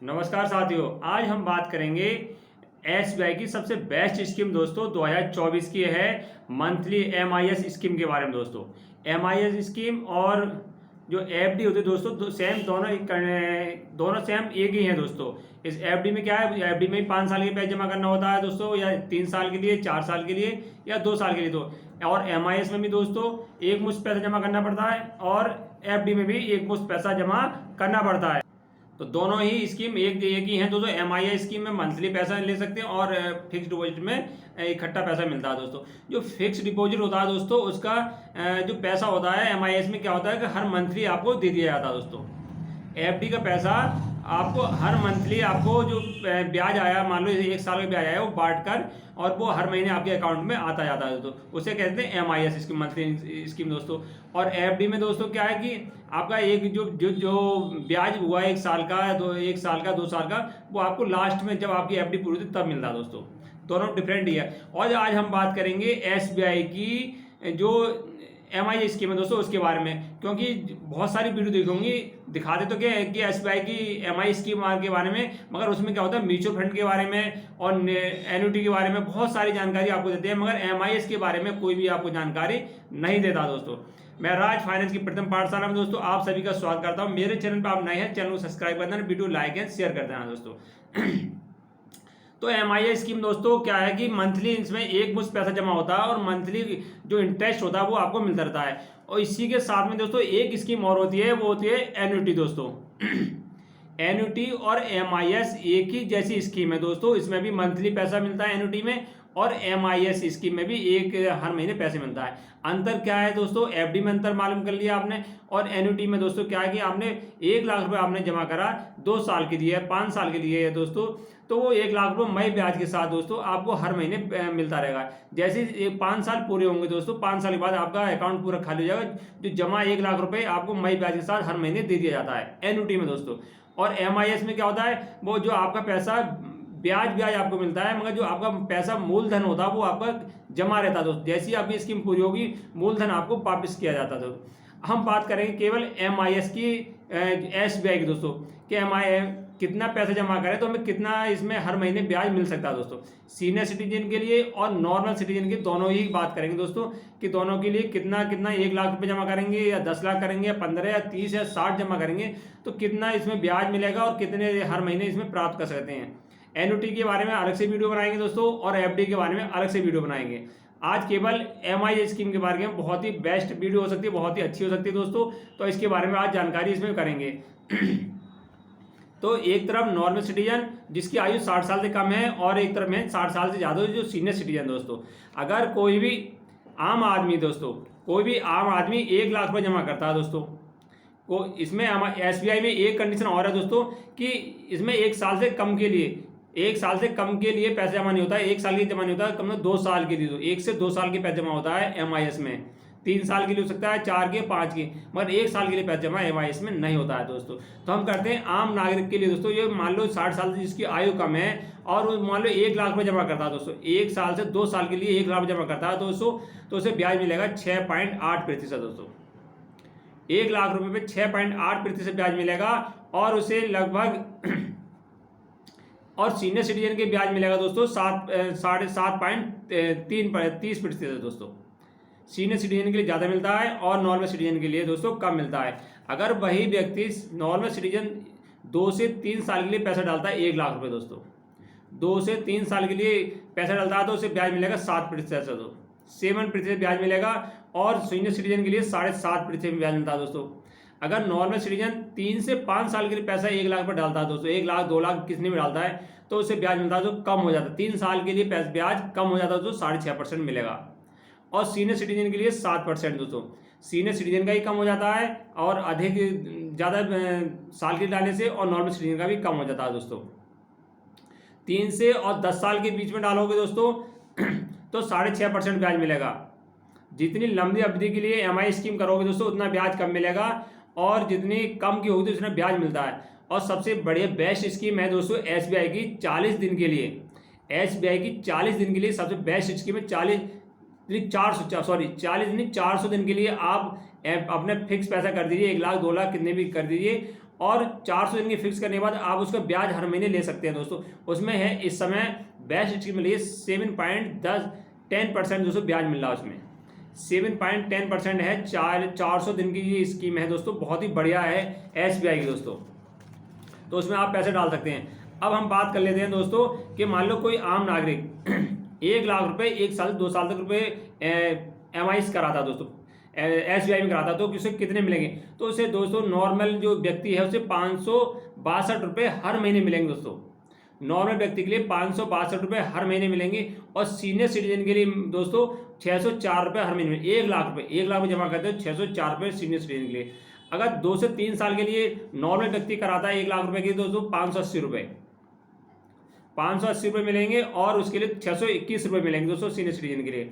नमस्कार साथियों, आज हम बात करेंगे एसबीआई की सबसे बेस्ट स्कीम दोस्तों 2024 की है मंथली एमआईएस स्कीम के बारे में। दोस्तों एमआईएस स्कीम और जो एफडी होती है दोस्तों सेम दोनों सेम एक ही हैं दोस्तों। इस एफडी में क्या है, एफडी में 5 साल के पैसे जमा करना होता है दोस्तों, या 3 साल के लिए, 4 साल के लिए, या 2 साल के लिए। तो और एमआईएस में भी दोस्तों एक मुश्त पैसा जमा करना पड़ता है और एफडी में भी एक मुश्त पैसा जमा करना पड़ता है। तो दोनों ही स्कीम एक ही हैं दोस्तों। एमआईआई स्कीम में मंथली पैसा ले सकते हैं और फिक्स डिपॉजिट में इकट्ठा पैसा मिलता है दोस्तों। जो फिक्स डिपॉजिट होता है दोस्तों उसका जो पैसा होता है एमआईएस में क्या होता है कि हर मंथली आपको दे दिया जाता है दोस्तों। एफडी का पैसा आपको हर मंथली आपको जो ब्याज आया, मान लो 1 साल का ब्याज आया, वो बांट कर और वो हर महीने आपके अकाउंट में आता जाता है दोस्तों। उसे कहते हैं एमआईएस स्कीम, मंथली स्कीम दोस्तों। और एफडी में दोस्तों क्या है कि आपका एक जो ब्याज हुआ 1 साल का, 1 साल का, 2 साल का, वो आपको लास्ट में जब आपकी एफडी पूरी होती तब मिलता है दोस्तों। दोनों डिफरेंट ही है। और आज हम बात करेंगे एसबीआई की जो एमआई स्कीम है दोस्तों उसके बारे में, क्योंकि बहुत सारी वीडियो देखोगी दिखाते तो क्या है कि एसबीआई की एमआई स्कीम के बारे में, मगर उसमें क्या होता है म्यूचुअल फंड के बारे में और एन्युटी के बारे में बहुत सारी जानकारी आपको देते हैं, मगर एमआईएस के बारे में कोई भी आपको जानकारी नहीं देता दोस्तों। मैं राज फाइनेंस की प्रथम पाठशाला में दोस्तों आप सभी का स्वागत करता हूं। मेरे चैनल पर आप नए हैं, चैनल को सब्सक्राइब कर देना, वीडियो लाइक एंड शेयर कर देना दोस्तों। तो एमआईए स्कीम दोस्तों क्या है कि मंथली इसमें एक मुश्त पैसा जमा होता है और मंथली जो इंटरेस्ट होता है वो आपको मिलता रहता है। और इसी के साथ में दोस्तों एक स्कीम और होती है, वो होती है एन्युटी दोस्तों। एन्युटी और एमआईएस एक ही जैसी स्कीम है दोस्तों। इसमें भी मंथली पैसा मिलता है एन्युटी में, और एमआईएस स्कीम में भी एक हर महीने पैसे मिलता है। अंतर क्या है दोस्तों, एफडी में अंतर मालूम कर लिया आपने, और एन्युटी में दोस्तों क्या है कि आपने 1 लाख रुपए आपने जमा करा 2 साल के लिए, 5 साल के लिए है दोस्तों, तो वो 1 लाख रुपए मई ब्याज के साथ दोस्तों आपको हर महीने मिलता रहेगा। जैसे 5 साल पूरे होंगे दोस्तों, 5 साल के बाद आपका अकाउंट पूरा खाली हो जाएगा। जो जमा 1 लाख रुपए आपको मई ब्याज के साथ हर महीने दे दिया जाता है एन्युटी में दोस्तों। और एमआईएस में क्या होता है, वो जो आपका पैसा ब्याज आपको मिलता है, मगर जो आपका पैसा मूलधन होता है वो आपका जमा रहता है दोस्तों। जैसी आपकी स्कीम पूरी होगी मूलधन आपको वापस किया जाता है दोस्तों। हम बात करेंगे केवल एमआईएस की, एसबीआई की दोस्तों, कि एमआई कितना पैसा जमा करें तो हमें कितना इसमें हर महीने ब्याज मिल सकता है दोस्तों। सीनियर सिटीजन के लिए और नॉर्मल सिटीजन के दोनों ही बात करेंगे दोस्तों, कि दोनों के लिए कितना 1 लाख रुपए जमा करेंगे या 10 लाख करेंगे या 15 या 30 या 60 जमा करेंगे तो कितना इसमें ब्याज मिलेगा और कितने हर महीने इसमें प्राप्त कर सकते हैं। एन्युटी के बारे में अलग से वीडियो बनाएंगे दोस्तों, और एफडी के बारे में अलग से वीडियो बनाएंगे। आज केवल एमआई स्कीम के बारे में बहुत ही बेस्ट वीडियो हो सकती है, बहुत ही अच्छी हो सकती है दोस्तों, तो इसके बारे में आज जानकारी इसमें करेंगे। तो एक तरफ नॉर्मल सिटीजन जिसकी आयु 60 साल से कम है, और एक तरफ है 60 साल से ज़्यादा जो सीनियर सिटीजन दोस्तों। अगर कोई भी आम आदमी दोस्तों, कोई भी आम आदमी 1 लाख रुपये जमा करता है दोस्तों, को इसमें एसबीआई में एक कंडीशन और है दोस्तों, कि इसमें 1 साल से कम के लिए, 1 साल से कम के लिए पैसा जमा नहीं होता है, 1 साल के लिए जमा नहीं होता है, कम से 2 साल के लिए, तो 1 से 2 साल के पैसा जमा होता है एमआईएस में। 3 साल के लिए हो सकता है, 4 के, 5 के, मगर 1 साल के लिए पैसा जमा एमआईएस में नहीं होता है दोस्तों। तो हम करते हैं आम नागरिक के लिए दोस्तों। ये मान लो 60 साल से जिसकी आयु कम है और वो मान लो 1 लाख रुपये जमा करता है दोस्तों, 1 साल से 2 साल के लिए 1 लाख जमा करता है दोस्तों, तो उसे ब्याज मिलेगा 6.8% दोस्तों। 1 लाख रुपये पे 6.8% ब्याज मिलेगा, और उसे लगभग और सीनियर सिटीजन के ब्याज मिलेगा दोस्तों 7.30% दोस्तों। सीनियर सिटीजन के लिए ज़्यादा मिलता है और नॉर्मल सिटीजन के लिए दोस्तों कम मिलता है। अगर वही व्यक्ति नॉर्मल सिटीजन 2 से 3 साल के लिए पैसा डालता है 1 लाख रुपये दोस्तों, 2 से 3 साल के लिए पैसा डालता है तो उसे ब्याज मिलेगा 7%, 7% ब्याज मिलेगा, और सीनियर सिटीजन के लिए 7.5% ब्याज मिलता है दोस्तों। अगर नॉर्मल सिटीजन 3 से 5 साल के लिए पैसा 1 लाख पर डालता है दोस्तों, 1 लाख 2 लाख किसने भी डालता है, तो उसे ब्याज मिलता है जो कम हो जाता है। 3 साल के लिए ब्याज कम हो जाता है तो 6.5% मिलेगा, और सीनियर सिटीजन के लिए 7% दोस्तों। सीनियर सिटीजन का ही कम हो जाता है और अधिक ज़्यादा साल के डालने से, और नॉर्मल सिटीजन का भी कम हो जाता है दोस्तों। 3 से और 10 साल के बीच में डालोगे दोस्तों तो 6.5% ब्याज मिलेगा। जितनी लंबी अवधि के लिए एमआई स्कीम करोगे दोस्तों उतना ब्याज कम मिलेगा, और जितनी कम की होगी तो उतना ब्याज मिलता है। और सबसे बढ़िया बेस्ट स्कीम है दोस्तों एसबीआई की 40 दिन के लिए। एसबीआई की 40 दिन के लिए सबसे बेस्ट स्कीम है। 40 नहीं 400 दिन के लिए आप अपने फिक्स पैसा कर दीजिए, 1 लाख 2 लाख कितने भी कर दीजिए, और 400 दिन की फिक्स करने के बाद आप उसका ब्याज हर महीने ले सकते हैं दोस्तों। उसमें है इस समय बेस्ट स्कीम मिली है 7.10% दोस्तों ब्याज मिल रहा है उसमें। 7.10% है, 400 दिन की ये स्कीम है दोस्तों, बहुत ही बढ़िया है SBI की दोस्तों। तो उसमें आप पैसे डाल सकते हैं। अब हम बात कर लेते हैं दोस्तों कि मान लो कोई आम नागरिक 1 लाख रुपए 1 साल 2 साल तक रुपए MIS कराता दोस्तों, SBI में कराता, तो उसे कितने मिलेंगे? तो उसे दोस्तों नॉर्मल जो व्यक्ति है उसे 562 रुपये हर महीने मिलेंगे दोस्तों। नॉर्मल व्यक्ति के लिए 562 रुपये हर महीने मिलेंगे और सीनियर सिटीजन के लिए दोस्तों 604 रुपये हर महीने। 1 लाख रुपये जमा करते हो, 604 रुपये सीनियर सिटीजन के लिए। अगर 2 से 3 साल के लिए नॉर्मल व्यक्ति कराता है 1 लाख रुपये की, दोस्तों 580 रुपये मिलेंगे और उसके लिए 621 रुपये मिलेंगे दोस्तों सीनियर सिटीजन के लिए।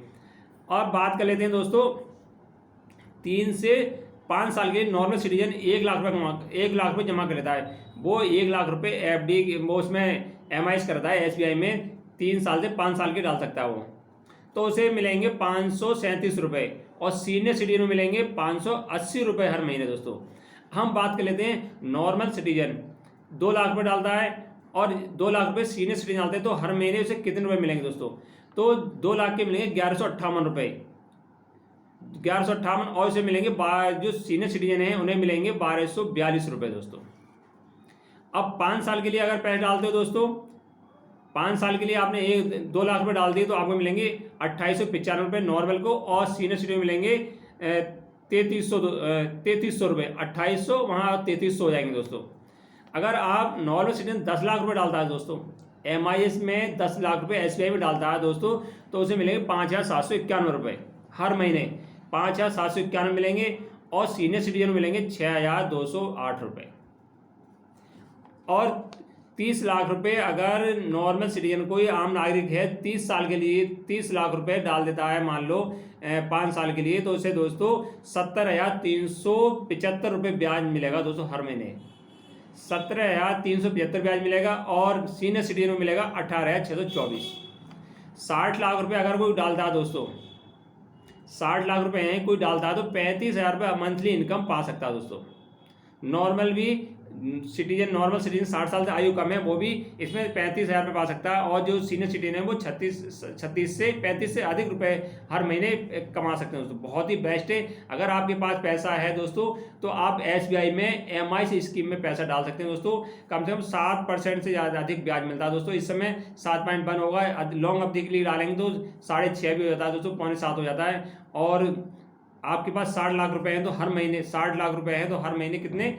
और बात कर लेते हैं दोस्तों 3 से 5 साल के नॉर्मल सिटीजन 1 लाख रुपये जमा कर लेता है, वो 1 लाख रुपये FD वो उसमें MIS करता है SBI में, 3 साल से 5 साल के डाल सकता है वो, तो उसे मिलेंगे 537 रुपये और सीनियर सिटीजन में मिलेंगे 580 रुपये हर महीने दोस्तों। हम बात कर लेते हैं नॉर्मल सिटीजन 2 लाख रुपये डालता है और 2 लाख रुपये सीनियर सिटीजन डालते हैं, तो हर महीने उसे कितने रुपये मिलेंगे दोस्तों? तो 2 लाख के मिलेंगे 1158 रुपये, 1158, और इसे मिलेंगे जो सीनियर सिटीजन हैं उन्हें मिलेंगे 1242 रुपये दोस्तों। अब 5 साल के लिए अगर पैसे डालते हो दोस्तों, 5 साल के लिए आपने 2 लाख रुपये डाल दिए तो आपको मिलेंगे 2895 रुपये नॉर्मल को, और सीनियर सिटीजन मिलेंगे 3300 रुपये, 2800 वहाँ 3300 हो जाएंगे दोस्तों। अगर आप नॉर्मल सिटीजन 10 लाख रुपये डालता है दोस्तों, MIS में 10 लाख रुपये SBI में डालता है दोस्तों, तो उसे मिलेंगे 5791 रुपये हर महीने, 5791 मिलेंगे, और सीनियर सिटीजन मिलेंगे 6208 रुपये। और 30 लाख रुपये अगर नॉर्मल सिटीजन कोई आम नागरिक है 30 साल के लिए 30 लाख रुपये डाल देता है मान लो 5 साल के लिए, तो उसे दोस्तों 70,375 रुपये ब्याज मिलेगा दोस्तों हर महीने, 70,375 ब्याज मिलेगा, और सीनियर सिटीजन में मिलेगा 18,624। 60 लाख रुपये अगर कोई डालता है दोस्तों, 60 लाख रुपये हैं कोई डालता है तो 35,000 रुपये मंथली इनकम पा सकता है दोस्तों। नॉर्मल सिटीजन 60 साल से आयु कम है वो भी इसमें 35,000 रुपये पा सकता है, और जो सीनियर सिटीजन है वो 36 से 35 से अधिक रुपए हर महीने कमा सकते हैं दोस्तों। बहुत ही बेस्ट है। अगर आपके पास पैसा है दोस्तों तो आप SBI में MIS स्कीम में पैसा डाल सकते हैं दोस्तों। कम से कम 7% से ज़्यादा अधिक ब्याज मिलता है दोस्तों। इस समय 7.1 होगा, लॉन्ग अवधि के लिए डालेंगे तो 6.5 भी हो जाता है दोस्तों, 6.25 हो जाता है। और आपके पास 60 लाख रुपए हैं तो हर महीने 60 लाख रुपए हैं तो हर महीने कितने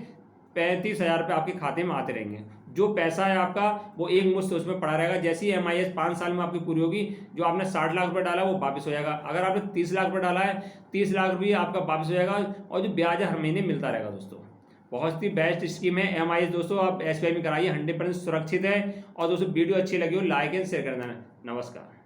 35,000 रुपये आपके खाते में आते रहेंगे। जो पैसा है आपका वो एक मुश्त उसमें पड़ा रहेगा। जैसी MIS 5 साल में आपकी पूरी होगी, जो आपने 60 लाख रुपये डाला वो वापस हो जाएगा। अगर आपने 30 लाख रुपये डाला है 30 लाख रुपये आपका वापस हो जाएगा, और जो ब्याज है हर महीने मिलता रहेगा दोस्तों। बहुत ही बेस्ट स्कीम है MIS दोस्तों, आप SBI में कराइए, 100% सुरक्षित है। और दोस्तों वीडियो अच्छी लगी हो लाइक एंड शेयर कर देना। नमस्कार।